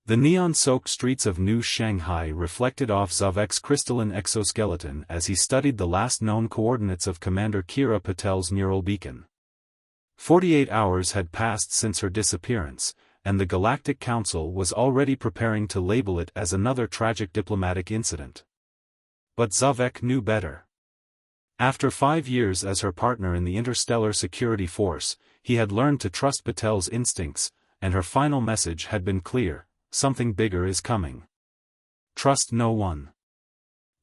The neon-soaked streets of New Shanghai reflected off Zavek's crystalline exoskeleton as he studied the last known coordinates of Commander Kira Patel's neural beacon. 48 hours had passed since her disappearance, and the Galactic Council was already preparing to label it as another tragic diplomatic incident. But Zavek knew better. After 5 years as her partner in the Interstellar Security Force, he had learned to trust Patel's instincts, and her final message had been clear: something bigger is coming. Trust no one.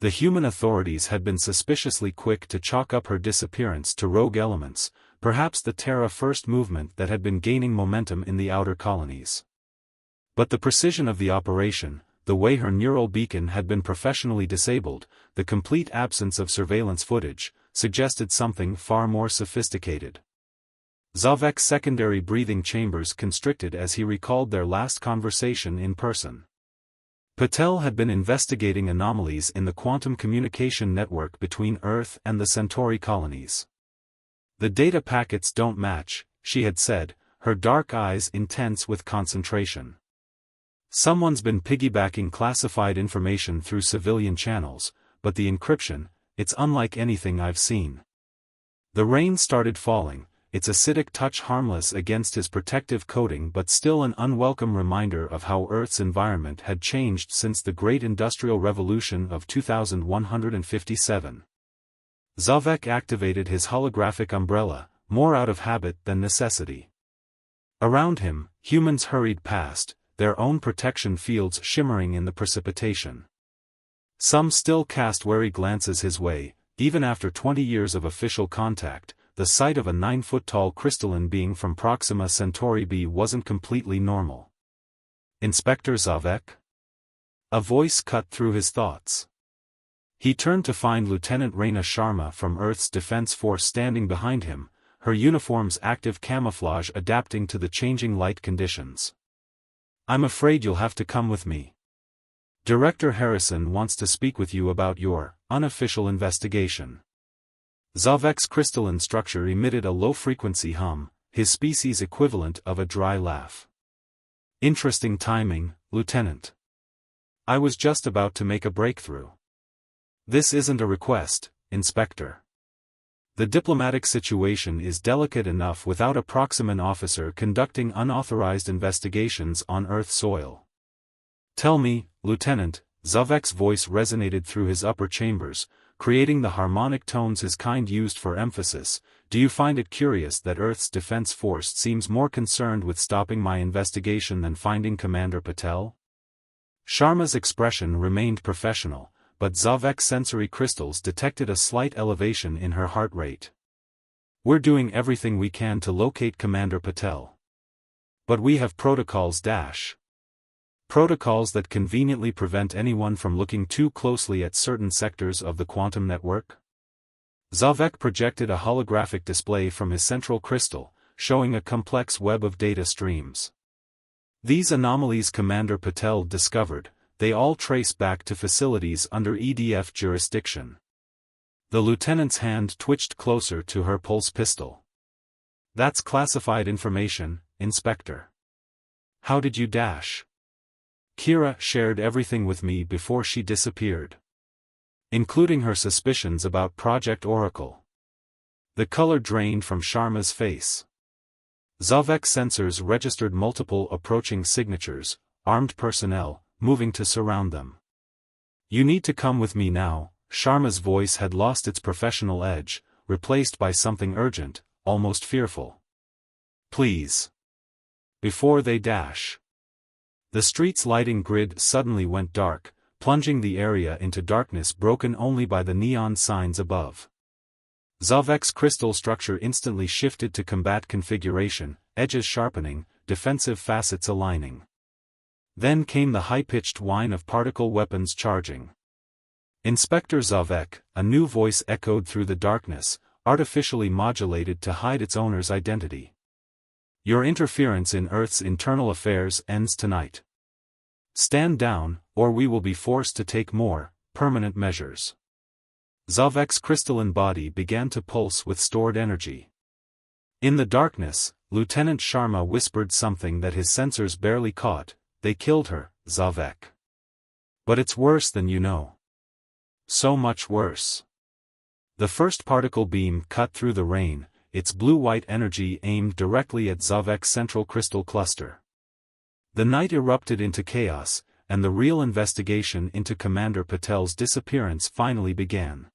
The human authorities had been suspiciously quick to chalk up her disappearance to rogue elements, perhaps the Terra First movement that had been gaining momentum in the outer colonies. But the precision of the operation, the way her neural beacon had been professionally disabled, the complete absence of surveillance footage, suggested something far more sophisticated. Zavek's secondary breathing chambers constricted as he recalled their last conversation in person. Patel had been investigating anomalies in the quantum communication network between Earth and the Centauri colonies. The data packets don't match, she had said, her dark eyes intense with concentration. Someone's been piggybacking classified information through civilian channels, but the encryption, it's unlike anything I've seen. The rain started falling, its acidic touch harmless against his protective coating but still an unwelcome reminder of how Earth's environment had changed since the Great Industrial Revolution of 2157. Zavek activated his holographic umbrella, more out of habit than necessity. Around him, humans hurried past, their own protection fields shimmering in the precipitation. Some still cast wary glances his way, even after 20 years of official contact. The sight of a 9-foot-tall crystalline being from Proxima Centauri b wasn't completely normal. Inspector Zavek? A voice cut through his thoughts. He turned to find Lieutenant Reyna Sharma from Earth's Defense Force standing behind him, her uniform's active camouflage adapting to the changing light conditions. I'm afraid you'll have to come with me. Director Harrison wants to speak with you about your unofficial investigation. Zavek's crystalline structure emitted a low-frequency hum, his species equivalent of a dry laugh. Interesting timing, Lieutenant. I was just about to make a breakthrough. This isn't a request, Inspector. The diplomatic situation is delicate enough without a Proximan officer conducting unauthorized investigations on Earth soil. Tell me, Lieutenant, Zavek's voice resonated through his upper chambers, creating the harmonic tones his kind used for emphasis. Do you find it curious that Earth's Defense Force seems more concerned with stopping my investigation than finding Commander Patel? Sharma's expression remained professional, but Zavek's sensory crystals detected a slight elevation in her heart rate. We're doing everything we can to locate Commander Patel. But we have protocols Protocols that conveniently prevent anyone from looking too closely at certain sectors of the quantum network? Zavek projected a holographic display from his central crystal, showing a complex web of data streams. These anomalies Commander Patel discovered, they all trace back to facilities under EDF jurisdiction. The lieutenant's hand twitched closer to her pulse pistol. That's classified information, Inspector. How did you dash? Kira shared everything with me before she disappeared. Including her suspicions about Project Oracle. The color drained from Sharma's face. Zavek's sensors registered multiple approaching signatures, armed personnel, moving to surround them. You need to come with me now. Sharma's voice had lost its professional edge, replaced by something urgent, almost fearful. Please. Before they dash. The street's lighting grid suddenly went dark, plunging the area into darkness broken only by the neon signs above. Zavek's crystal structure instantly shifted to combat configuration, edges sharpening, defensive facets aligning. Then came the high-pitched whine of particle weapons charging. Inspector Zavek, a new voice echoed through the darkness, artificially modulated to hide its owner's identity. Your interference in Earth's internal affairs ends tonight. Stand down, or we will be forced to take more permanent measures. Zavek's crystalline body began to pulse with stored energy. In the darkness, Lieutenant Sharma whispered something that his sensors barely caught. They killed her, Zavek. But it's worse than you know. So much worse. The first particle beam cut through the rain, its blue-white energy aimed directly at Zavek's central crystal cluster. The night erupted into chaos, and the real investigation into Commander Patel's disappearance finally began.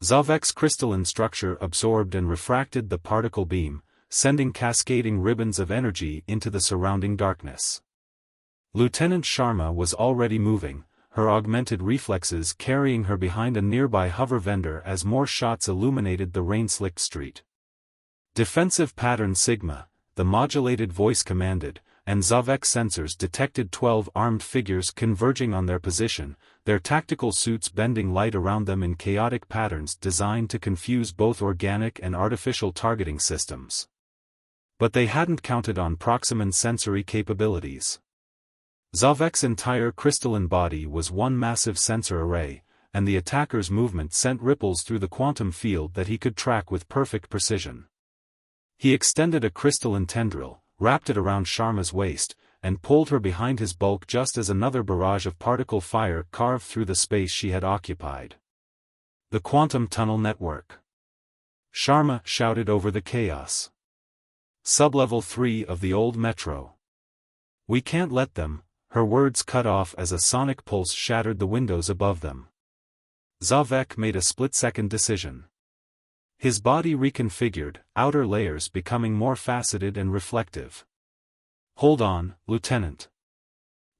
Zavek's crystalline structure absorbed and refracted the particle beam, sending cascading ribbons of energy into the surrounding darkness. Lieutenant Sharma was already moving, her augmented reflexes carrying her behind a nearby hover vendor as more shots illuminated the rain-slicked street. Defensive pattern Sigma, the modulated voice commanded, and Zavek sensors detected 12 armed figures converging on their position, their tactical suits bending light around them in chaotic patterns designed to confuse both organic and artificial targeting systems. But they hadn't counted on Proximan sensory capabilities. Zavek's entire crystalline body was one massive sensor array, and the attacker's movement sent ripples through the quantum field that he could track with perfect precision. He extended a crystalline tendril, wrapped it around Sharma's waist, and pulled her behind his bulk just as another barrage of particle fire carved through the space she had occupied. The quantum tunnel network. Sharma shouted over the chaos. Sublevel 3 of the old metro. We can't let them. Her words cut off as a sonic pulse shattered the windows above them. Zavek made a split-second decision. His body reconfigured, outer layers becoming more faceted and reflective. Hold on, Lieutenant.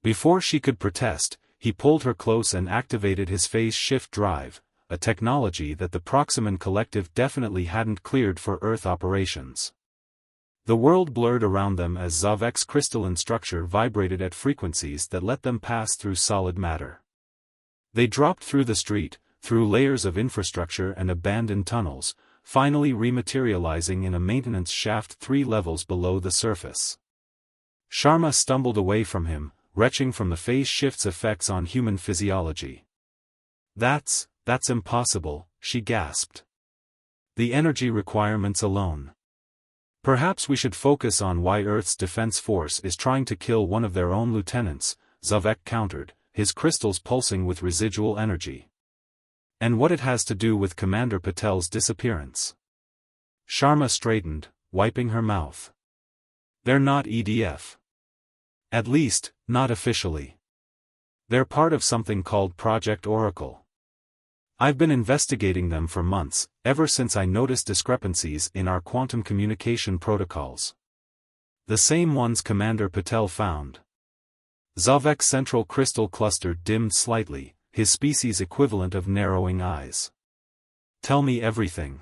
Before she could protest, he pulled her close and activated his phase shift drive, a technology that the Proximan Collective definitely hadn't cleared for Earth operations. The world blurred around them as Zavek's crystalline structure vibrated at frequencies that let them pass through solid matter. They dropped through the street, through layers of infrastructure and abandoned tunnels, finally rematerializing in a maintenance shaft 3 levels below the surface. Sharma stumbled away from him, retching from the phase shift's effects on human physiology. That's impossible, she gasped. The energy requirements alone. Perhaps we should focus on why Earth's defense force is trying to kill one of their own lieutenants, Zavek countered, his crystals pulsing with residual energy. And what it has to do with Commander Patel's disappearance. Sharma straightened, wiping her mouth. They're not EDF. At least, not officially. They're part of something called Project Oracle. I've been investigating them for months, ever since I noticed discrepancies in our quantum communication protocols. The same ones Commander Patel found. Zavek's central crystal cluster dimmed slightly, his species equivalent of narrowing eyes. Tell me everything.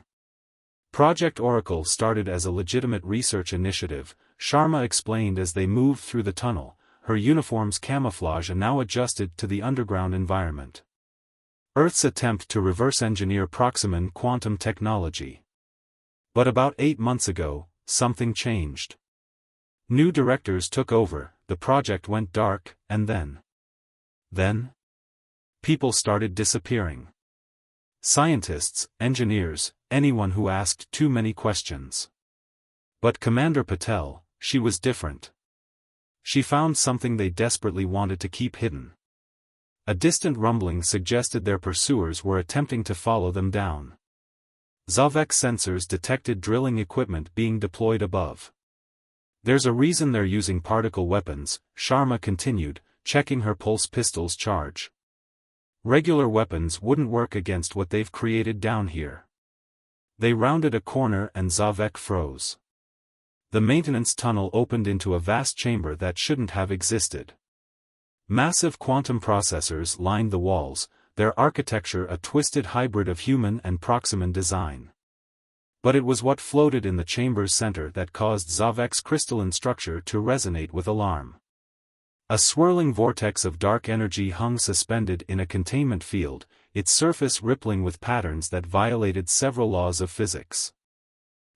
Project Oracle started as a legitimate research initiative, Sharma explained as they moved through the tunnel, her uniform's camouflage now adjusted to the underground environment. Earth's attempt to reverse-engineer Proximan quantum technology. But about 8 months ago, something changed. New directors took over, the project went dark, and then, people started disappearing. Scientists, engineers, anyone who asked too many questions. But Commander Patel, she was different. She found something they desperately wanted to keep hidden. A distant rumbling suggested their pursuers were attempting to follow them down. Zavek sensors detected drilling equipment being deployed above. There's a reason they're using particle weapons, Sharma continued, checking her pulse pistol's charge. Regular weapons wouldn't work against what they've created down here. They rounded a corner and Zavek froze. The maintenance tunnel opened into a vast chamber that shouldn't have existed. Massive quantum processors lined the walls, their architecture a twisted hybrid of human and Proximan design. But it was what floated in the chamber's center that caused Zavek's crystalline structure to resonate with alarm. A swirling vortex of dark energy hung suspended in a containment field, its surface rippling with patterns that violated several laws of physics.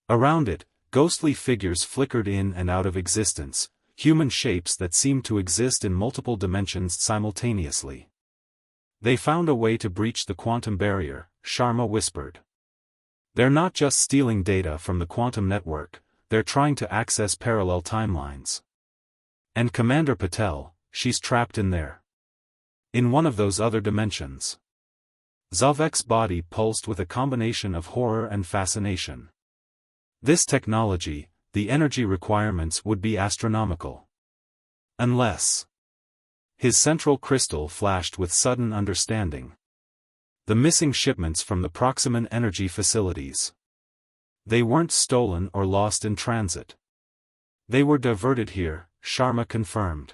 Around it, ghostly figures flickered in and out of existence, human shapes that seemed to exist in multiple dimensions simultaneously. They found a way to breach the quantum barrier, Sharma whispered. They're not just stealing data from the quantum network, they're trying to access parallel timelines. And Commander Patel, she's trapped in there. In one of those other dimensions. Zavek's body pulsed with a combination of horror and fascination. This technology, the energy requirements would be astronomical. Unless. His central crystal flashed with sudden understanding. The missing shipments from the Proximan energy facilities. They weren't stolen or lost in transit. They were diverted here, Sharma confirmed.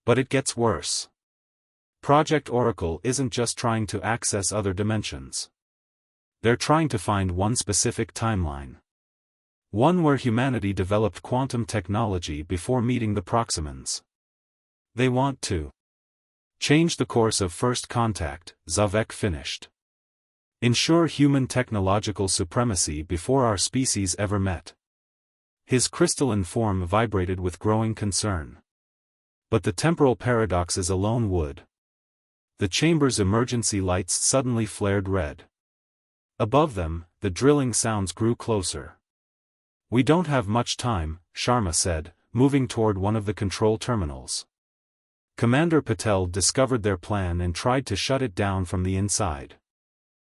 But it gets worse. Project Oracle isn't just trying to access other dimensions. They're trying to find one specific timeline. One where humanity developed quantum technology before meeting the Proximans. They want to change the course of first contact, Zavek finished. Ensure human technological supremacy before our species ever met. His crystalline form vibrated with growing concern. But the temporal paradoxes alone would. The chamber's emergency lights suddenly flared red. Above them, the drilling sounds grew closer. We don't have much time, Sharma said, moving toward one of the control terminals. Commander Patel discovered their plan and tried to shut it down from the inside.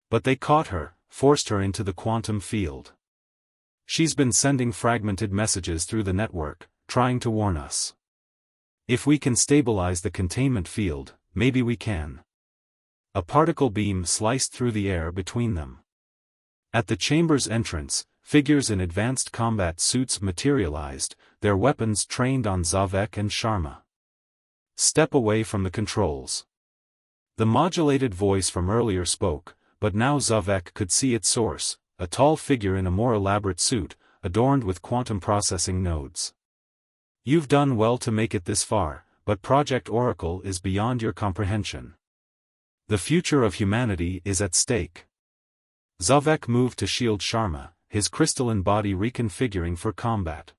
But they caught her, forced her into the quantum field. She's been sending fragmented messages through the network, trying to warn us. If we can stabilize the containment field, maybe we can. A particle beam sliced through the air between them. At the chamber's entrance, figures in advanced combat suits materialized, their weapons trained on Zavek and Sharma. Step away from the controls. The modulated voice from earlier spoke, but now Zavek could see its source, a tall figure in a more elaborate suit, adorned with quantum processing nodes. You've done well to make it this far, but Project Oracle is beyond your comprehension. The future of humanity is at stake. Zavek moved to shield Sharma, his crystalline body reconfiguring for combat.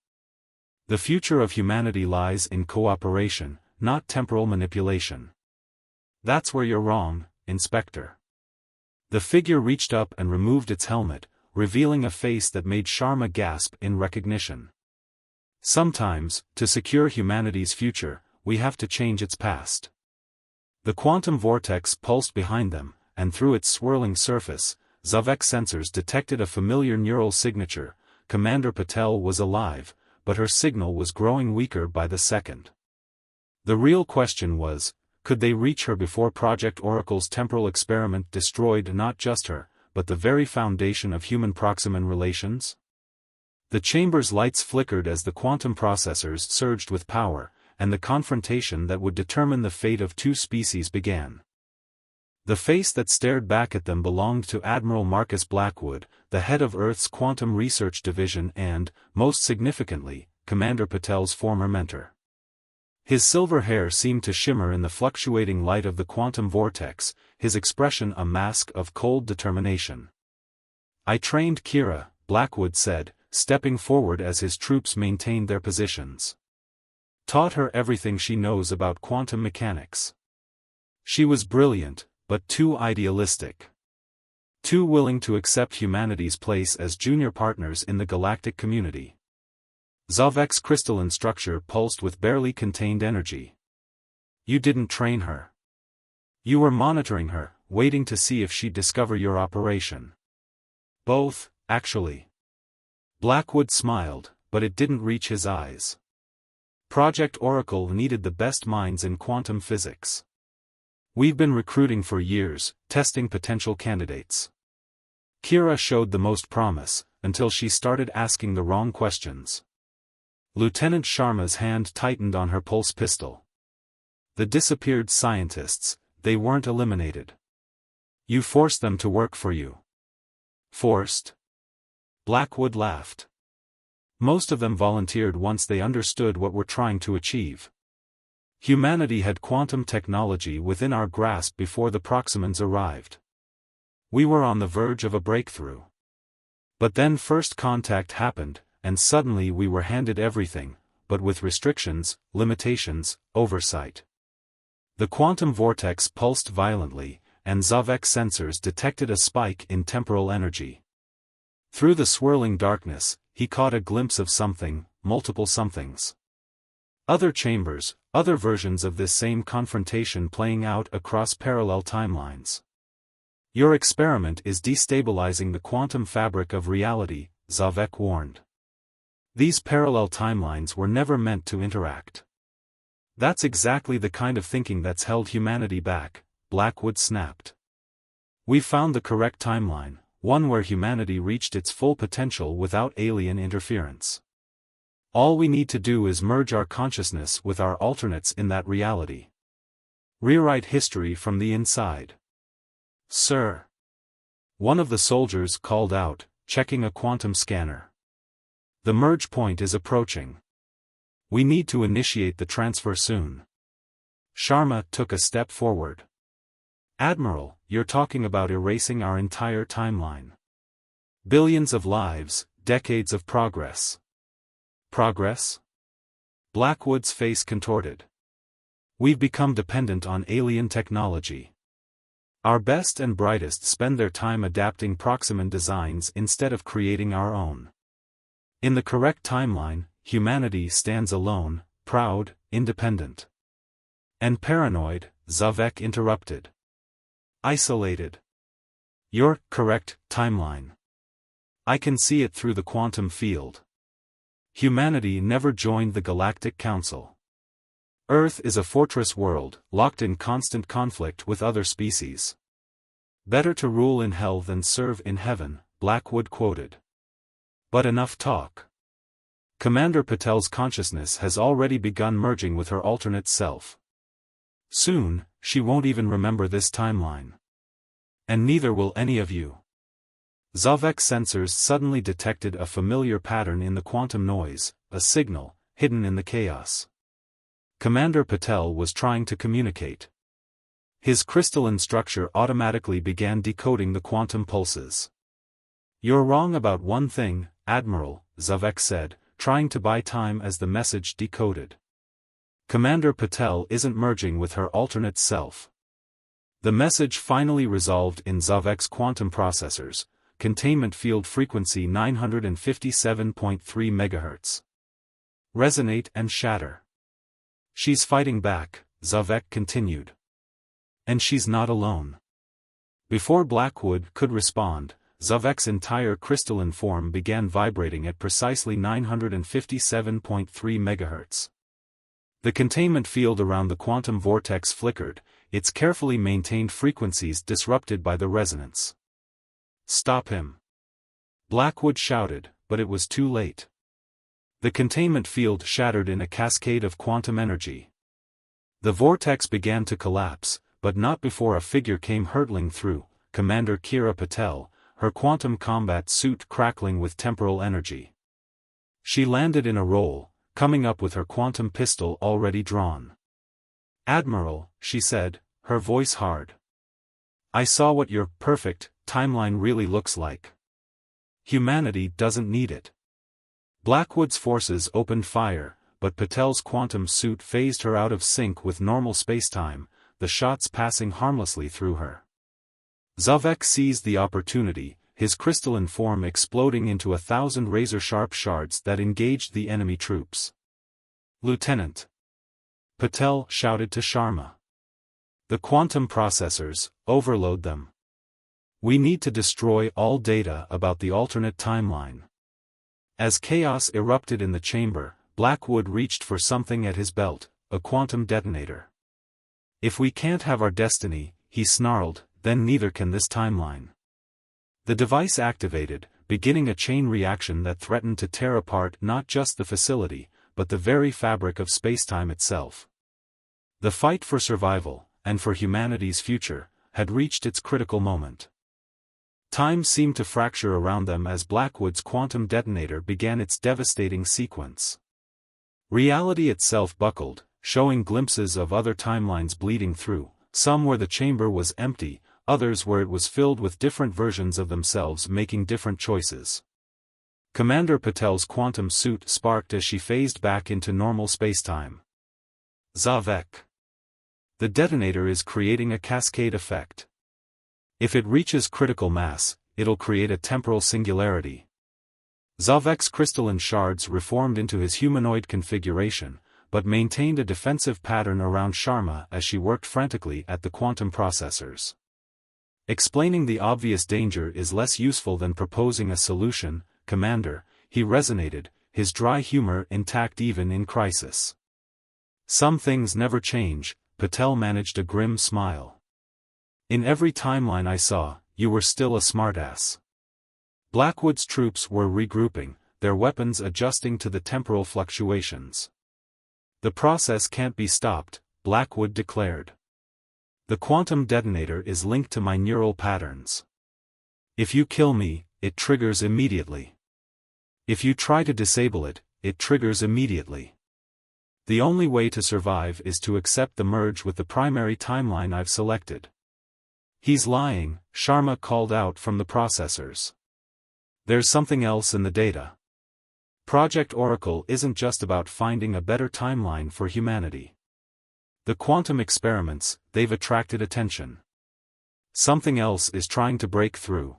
The future of humanity lies in cooperation, not temporal manipulation. That's where you're wrong, Inspector. The figure reached up and removed its helmet, revealing a face that made Sharma gasp in recognition. Sometimes, to secure humanity's future, we have to change its past. The quantum vortex pulsed behind them, and through its swirling surface, Zavek's sensors detected a familiar neural signature. Commander Patel was alive, but her signal was growing weaker by the second. The real question was, could they reach her before Project Oracle's temporal experiment destroyed not just her, but the very foundation of human Proximan relations? The chamber's lights flickered as the quantum processors surged with power, and the confrontation that would determine the fate of two species began. The face that stared back at them belonged to Admiral Marcus Blackwood, the head of Earth's Quantum Research Division and, most significantly, Commander Patel's former mentor. His silver hair seemed to shimmer in the fluctuating light of the quantum vortex, his expression a mask of cold determination. I trained Kira, Blackwood said, stepping forward as his troops maintained their positions. Taught her everything she knows about quantum mechanics. She was brilliant, but too idealistic. Too willing to accept humanity's place as junior partners in the galactic community. Zavek's crystalline structure pulsed with barely contained energy. You didn't train her. You were monitoring her, waiting to see if she'd discover your operation. Both, actually. Blackwood smiled, but it didn't reach his eyes. Project Oracle needed the best minds in quantum physics. We've been recruiting for years, testing potential candidates. Kira showed the most promise, until she started asking the wrong questions. Lieutenant Sharma's hand tightened on her pulse pistol. The disappeared scientists, they weren't eliminated. You forced them to work for you. Forced? Blackwood laughed. Most of them volunteered once they understood what we're trying to achieve. Humanity had quantum technology within our grasp before the Proximans arrived. We were on the verge of a breakthrough. But then first contact happened, and suddenly we were handed everything, but with restrictions, limitations, oversight. The quantum vortex pulsed violently, and Zavek's sensors detected a spike in temporal energy. Through the swirling darkness, he caught a glimpse of something, multiple somethings. Other chambers, Other versions of this same confrontation playing out across parallel timelines. Your experiment is destabilizing the quantum fabric of reality, Zavek warned. These parallel timelines were never meant to interact. That's exactly the kind of thinking that's held humanity back, Blackwood snapped. We've found the correct timeline, one where humanity reached its full potential without alien interference. All we need to do is merge our consciousness with our alternates in that reality. Rewrite history from the inside. Sir. One of the soldiers called out, checking a quantum scanner. The merge point is approaching. We need to initiate the transfer soon. Sharma took a step forward. Admiral, you're talking about erasing our entire timeline. Billions of lives, decades of progress. Progress? Blackwood's face contorted. We've become dependent on alien technology. Our best and brightest spend their time adapting Proximan designs instead of creating our own. In the correct timeline, humanity stands alone, proud, independent. And paranoid, Zavek interrupted. Isolated. Your correct timeline. I can see it through the quantum field. Humanity never joined the Galactic Council. Earth is a fortress world, locked in constant conflict with other species. Better to rule in hell than serve in heaven, Blackwood quoted. But enough talk. Commander Patel's consciousness has already begun merging with her alternate self. Soon, she won't even remember this timeline. And neither will any of you. Zavek's sensors suddenly detected a familiar pattern in the quantum noise, a signal, hidden in the chaos. Commander Patel was trying to communicate. His crystalline structure automatically began decoding the quantum pulses. You're wrong about one thing, Admiral, Zavek said, trying to buy time as the message decoded. Commander Patel isn't merging with her alternate self. The message finally resolved in Zavek's quantum processors, containment field frequency 957.3 MHz. Resonate and shatter. She's fighting back, Zavek continued. And she's not alone. Before Blackwood could respond, Zavek's entire crystalline form began vibrating at precisely 957.3 MHz. The containment field around the quantum vortex flickered, its carefully maintained frequencies disrupted by the resonance. Stop him! Blackwood shouted, but it was too late. The containment field shattered in a cascade of quantum energy. The vortex began to collapse, but not before a figure came hurtling through, Commander Kira Patel, her quantum combat suit crackling with temporal energy. She landed in a roll, coming up with her quantum pistol already drawn. Admiral, she said, her voice hard. I saw what your perfect timeline really looks like. Humanity doesn't need it. Blackwood's forces opened fire, but Patel's quantum suit phased her out of sync with normal spacetime, the shots passing harmlessly through her. Zavek seized the opportunity, his crystalline form exploding into 1,000 razor-sharp shards that engaged the enemy troops. Lieutenant! Patel shouted to Sharma. The quantum processors, overload them. We need to destroy all data about the alternate timeline. As chaos erupted in the chamber, Blackwood reached for something at his belt, a quantum detonator. If we can't have our destiny, he snarled, then neither can this timeline. The device activated, beginning a chain reaction that threatened to tear apart not just the facility, but the very fabric of spacetime itself. The fight for survival, and for humanity's future, had reached its critical moment. Time seemed to fracture around them as Blackwood's quantum detonator began its devastating sequence. Reality itself buckled, showing glimpses of other timelines bleeding through, some where the chamber was empty, others where it was filled with different versions of themselves making different choices. Commander Patel's quantum suit sparked as she phased back into normal spacetime. Zavek. The detonator is creating a cascade effect. If it reaches critical mass, it'll create a temporal singularity. Zavek's crystalline shards reformed into his humanoid configuration, but maintained a defensive pattern around Sharma as she worked frantically at the quantum processors. Explaining the obvious danger is less useful than proposing a solution, Commander, he resonated, his dry humor intact even in crisis. Some things never change, Patel managed a grim smile. In every timeline I saw, you were still a smartass. Blackwood's troops were regrouping, their weapons adjusting to the temporal fluctuations. The process can't be stopped, Blackwood declared. The quantum detonator is linked to my neural patterns. If you kill me, it triggers immediately. If you try to disable it, it triggers immediately. The only way to survive is to accept the merge with the primary timeline I've selected. He's lying, Sharma called out from the processors. There's something else in the data. Project Oracle isn't just about finding a better timeline for humanity. The quantum experiments, they've attracted attention. Something else is trying to break through.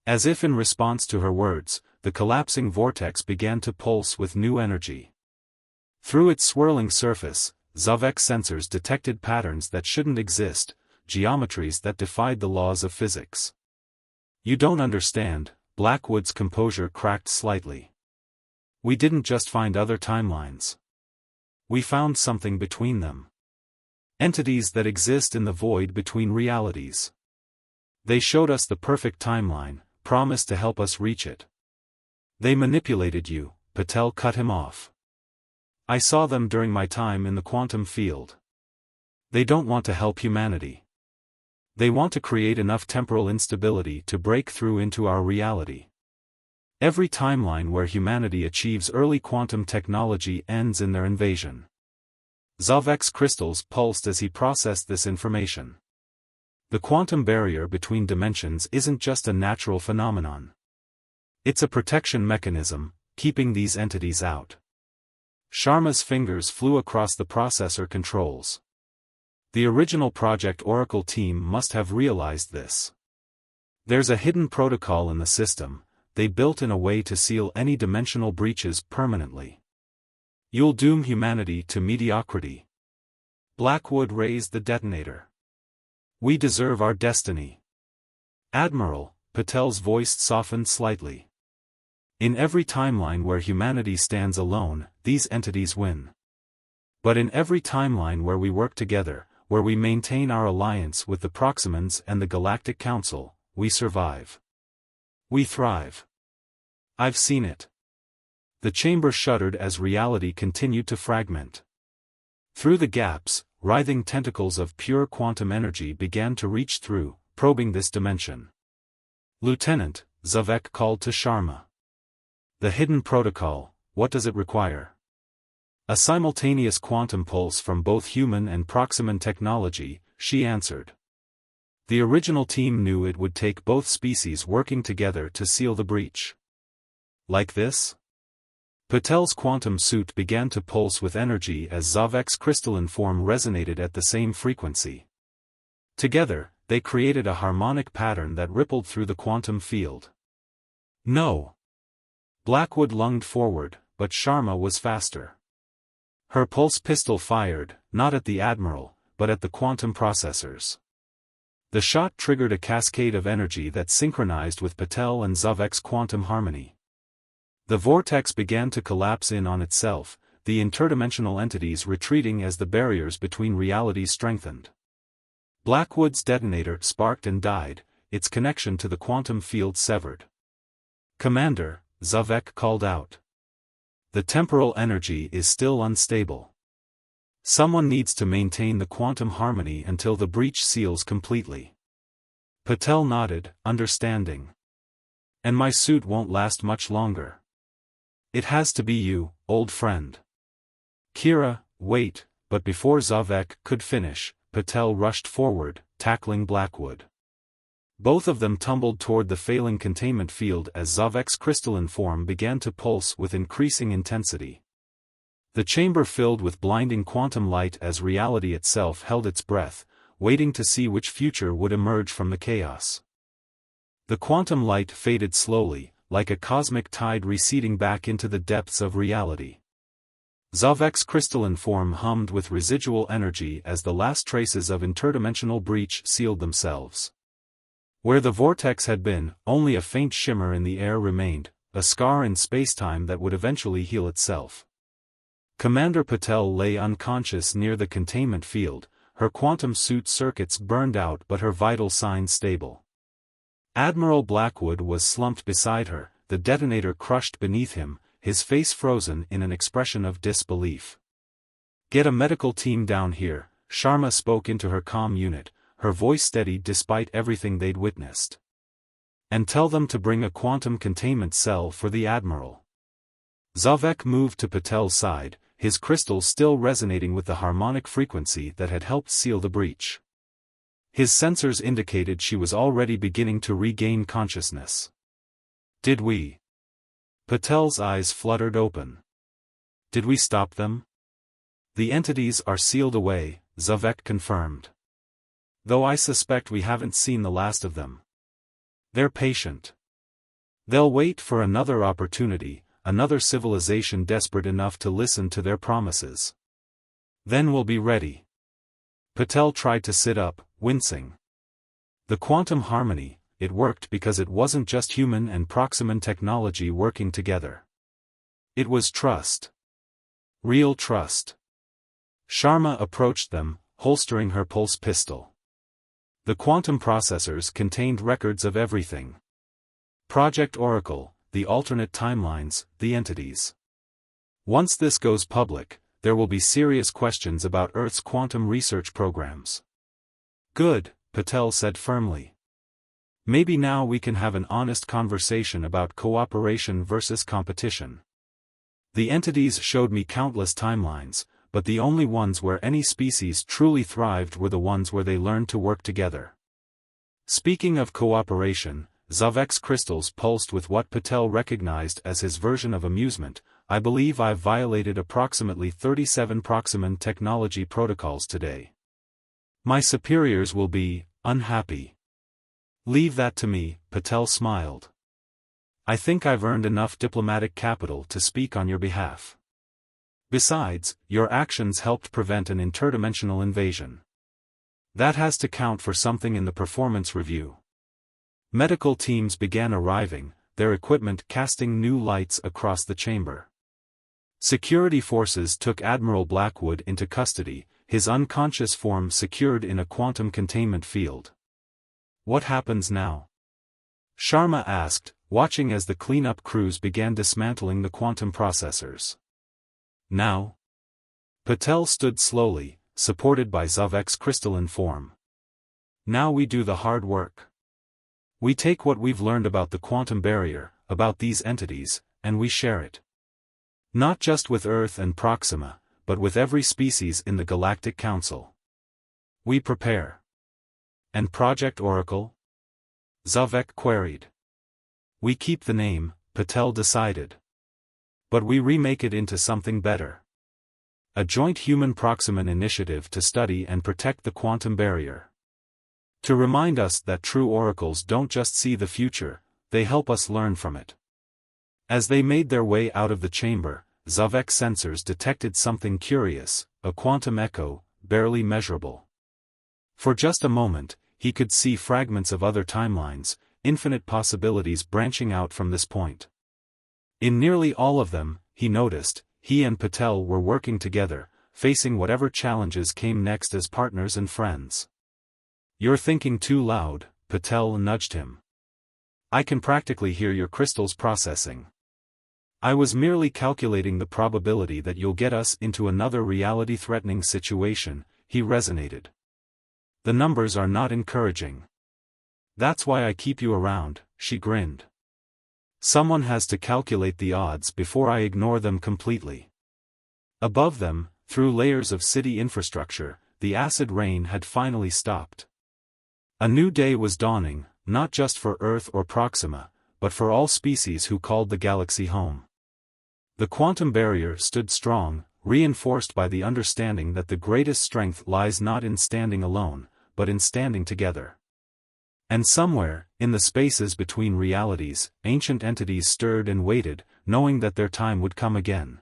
As if in response to her words, the collapsing vortex began to pulse with new energy. Through its swirling surface, Zavek's sensors detected patterns that shouldn't exist, geometries that defied the laws of physics. You don't understand, Blackwood's composure cracked slightly. We didn't just find other timelines. We found something between them. Entities that exist in the void between realities. They showed us the perfect timeline, promised to help us reach it. They manipulated you, Patel cut him off. I saw them during my time in the quantum field. They don't want to help humanity. They want to create enough temporal instability to break through into our reality. Every timeline where humanity achieves early quantum technology ends in their invasion. Zavek's crystals pulsed as he processed this information. The quantum barrier between dimensions isn't just a natural phenomenon. It's a protection mechanism, keeping these entities out. Sharma's fingers flew across the processor controls. The original Project Oracle team must have realized this. There's a hidden protocol in the system, they built in a way to seal any dimensional breaches permanently. You'll doom humanity to mediocrity. Blackwood raised the detonator. We deserve our destiny. Admiral, Patel's voice softened slightly. In every timeline where humanity stands alone, these entities win. But in every timeline where we work together, where we maintain our alliance with the Proximans and the Galactic Council, we survive. We thrive. I've seen it. The chamber shuddered as reality continued to fragment. Through the gaps, writhing tentacles of pure quantum energy began to reach through, probing this dimension. Lieutenant, Zavek called to Sharma. The hidden protocol, what does it require? A simultaneous quantum pulse from both human and Proximan technology, she answered. The original team knew it would take both species working together to seal the breach. Like this? Patel's quantum suit began to pulse with energy as Zavek's crystalline form resonated at the same frequency. Together, they created a harmonic pattern that rippled through the quantum field. No! Blackwood lunged forward, but Sharma was faster. Her pulse pistol fired, not at the Admiral, but at the quantum processors. The shot triggered a cascade of energy that synchronized with Patel and Zavek's quantum harmony. The vortex began to collapse in on itself, the interdimensional entities retreating as the barriers between realities strengthened. Blackwood's detonator sparked and died, its connection to the quantum field severed. Commander, Zavek called out. The temporal energy is still unstable. Someone needs to maintain the quantum harmony until the breach seals completely. Patel nodded, understanding. And my suit won't last much longer. It has to be you, old friend. Kira, wait, but before Zavek could finish, Patel rushed forward, tackling Blackwood. Both of them tumbled toward the failing containment field as Zavek's crystalline form began to pulse with increasing intensity. The chamber filled with blinding quantum light as reality itself held its breath, waiting to see which future would emerge from the chaos. The quantum light faded slowly, like a cosmic tide receding back into the depths of reality. Zavek's crystalline form hummed with residual energy as the last traces of interdimensional breach sealed themselves. Where the vortex had been, only a faint shimmer in the air remained, a scar in spacetime that would eventually heal itself. Commander Patel lay unconscious near the containment field, her quantum suit circuits burned out but her vital signs stable. Admiral Blackwood was slumped beside her, the detonator crushed beneath him, his face frozen in an expression of disbelief. "Get a medical team down here," Sharma spoke into her comm unit, her voice steady despite everything they'd witnessed. "And tell them to bring a quantum containment cell for the Admiral." Zavek moved to Patel's side, his crystals still resonating with the harmonic frequency that had helped seal the breach. His sensors indicated she was already beginning to regain consciousness. "Did we?" Patel's eyes fluttered open. "Did we stop them?" "The entities are sealed away," Zavek confirmed. "Though I suspect we haven't seen the last of them. They're patient. They'll wait for another opportunity, another civilization desperate enough to listen to their promises. Then we'll be ready." Patel tried to sit up, wincing. The quantum harmony, it worked because it wasn't just human and Proximan technology working together. It was trust. Real trust. Sharma approached them, holstering her pulse pistol. The quantum processors contained records of everything. Project Oracle, the alternate timelines, the entities. Once this goes public, there will be serious questions about Earth's quantum research programs. "Good," Patel said firmly. "Maybe now we can have an honest conversation about cooperation versus competition. The entities showed me countless timelines, but the only ones where any species truly thrived were the ones where they learned to work together." Speaking of cooperation, Zavek's crystals pulsed with what Patel recognized as his version of amusement. "I believe I've violated approximately 37 Proximan technology protocols today. My superiors will be unhappy." "Leave that to me," Patel smiled. "I think I've earned enough diplomatic capital to speak on your behalf. Besides, your actions helped prevent an interdimensional invasion. That has to count for something in the performance review." Medical teams began arriving, their equipment casting new lights across the chamber. Security forces took Admiral Blackwood into custody, his unconscious form secured in a quantum containment field. "What happens now?" Sharma asked, watching as the cleanup crews began dismantling the quantum processors. "Now?" Patel stood slowly, supported by Zavek's crystalline form. "Now we do the hard work. We take what we've learned about the quantum barrier, about these entities, and we share it. Not just with Earth and Proxima, but with every species in the Galactic Council. We prepare." "And Project Oracle?" Zavek queried. "We keep the name," Patel decided. "But we remake it into something better. A joint human Proximan initiative to study and protect the quantum barrier. To remind us that true oracles don't just see the future, they help us learn from it." As they made their way out of the chamber, Zavek's sensors detected something curious, a quantum echo, barely measurable. For just a moment, he could see fragments of other timelines, infinite possibilities branching out from this point. In nearly all of them, he noticed, he and Patel were working together, facing whatever challenges came next as partners and friends. "You're thinking too loud," Patel nudged him. "I can practically hear your crystals processing." "I was merely calculating the probability that you'll get us into another reality-threatening situation," he resonated. "The numbers are not encouraging." "That's why I keep you around," she grinned. "Someone has to calculate the odds before I ignore them completely." Above them, through layers of city infrastructure, the acid rain had finally stopped. A new day was dawning, not just for Earth or Proxima, but for all species who called the galaxy home. The quantum barrier stood strong, reinforced by the understanding that the greatest strength lies not in standing alone, but in standing together. And somewhere, in the spaces between realities, ancient entities stirred and waited, knowing that their time would come again.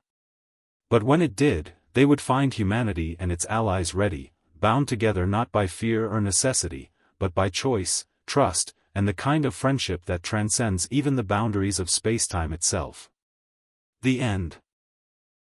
But when it did, they would find humanity and its allies ready, bound together not by fear or necessity, but by choice, trust, and the kind of friendship that transcends even the boundaries of spacetime itself. The end.